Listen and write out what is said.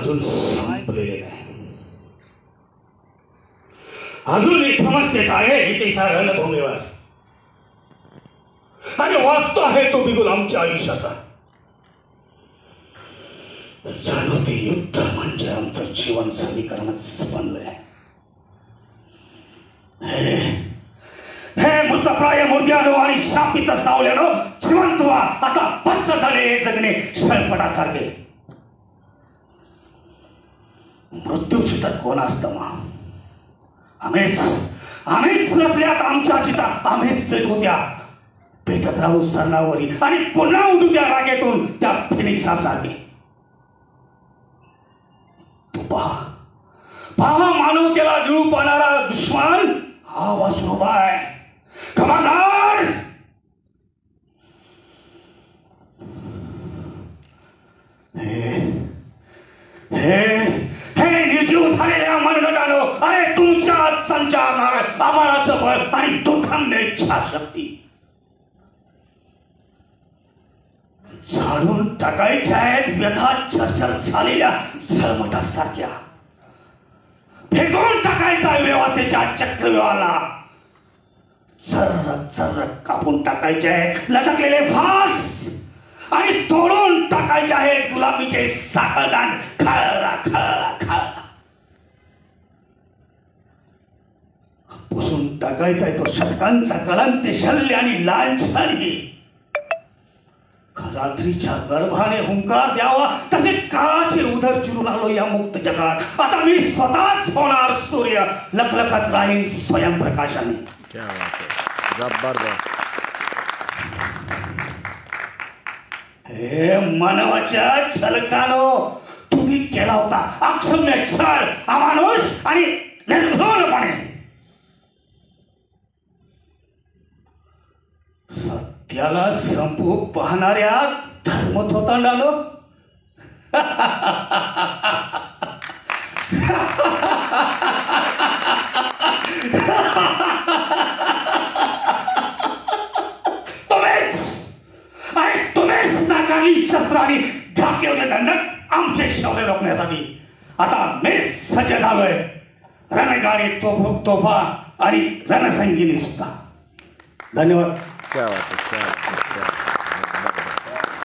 अजून संपलेले नाही. अजून इथमच तेच आहे इथे रणभूमीवर आणि वाचतो आहे तो बिगुल आमच्या आयुष्याचा. जणू ते युद्ध म्हणजे आमचं जीवन समीकरणच बनलंय. हे मृतप्राय मूर्त्यानो आणि शापित सावल्यानो जिवंत व्हा. आता बस झाले हे जगणे सळपटासारखे. मृत्यूची तर कोण असतं मग? आम्हीच नसल्यात आमच्या चिता आम्हीच पेटवू द्या. पेटत राहू सरणावरी आणि पुन्हा उडू द्या रागेतून त्या फिनिक्सासारखे. तू पहा मानवतेला गिळू पाहणारा दुश्मन हा वासुरोबा आहे. खबरदार. हे निर्जीव झालेल्या मनगटानो अरे तुमच्यात संचारणार आभाळाचं बळ आणि दुःखांनी इच्छाशक्ती झाडून टाकायच्या आहेत व्यथा चरचर झालेल्या झळमटासारख्या. फेकून टाकायचा व्यवस्थेच्या चक्रव्यूहाला. चर्र कापून टाकायचे आहेत लटकलेले फास आणि तोडून टाकायचे आहेत गुलाबीचे साखळदान. खळा खळा खळा पुसून टाकायचा आहे तो शतकांचा कलंक ते शल्य आणि लांछनी. रात्रीच्या गर्भाने हुंकार द्यावा तसे काळाचे उदर चिरून आलो या मुक्त जगात. आता मी स्वतःच होणार सूर्य लखलखत राहीन स्वयंप्रकाशाने. हे मानवाच्या छलकानो तुम्ही केला होता अक्षम्य छळ अमानुष आणि निर्घृणपणे. त्याला संपू पाहणाऱ्या धर्मथोतांडानो तुम्हीच नाकारली शस्त्रांनी घातलेले दंडक आमचे शौर्य रोखण्यासाठी. आता मीच सज्ज झालोय रणगाडी तोफा आणि रणसंगीनी सुद्धा. धन्यवाद. क्या बात है, क्या बात है.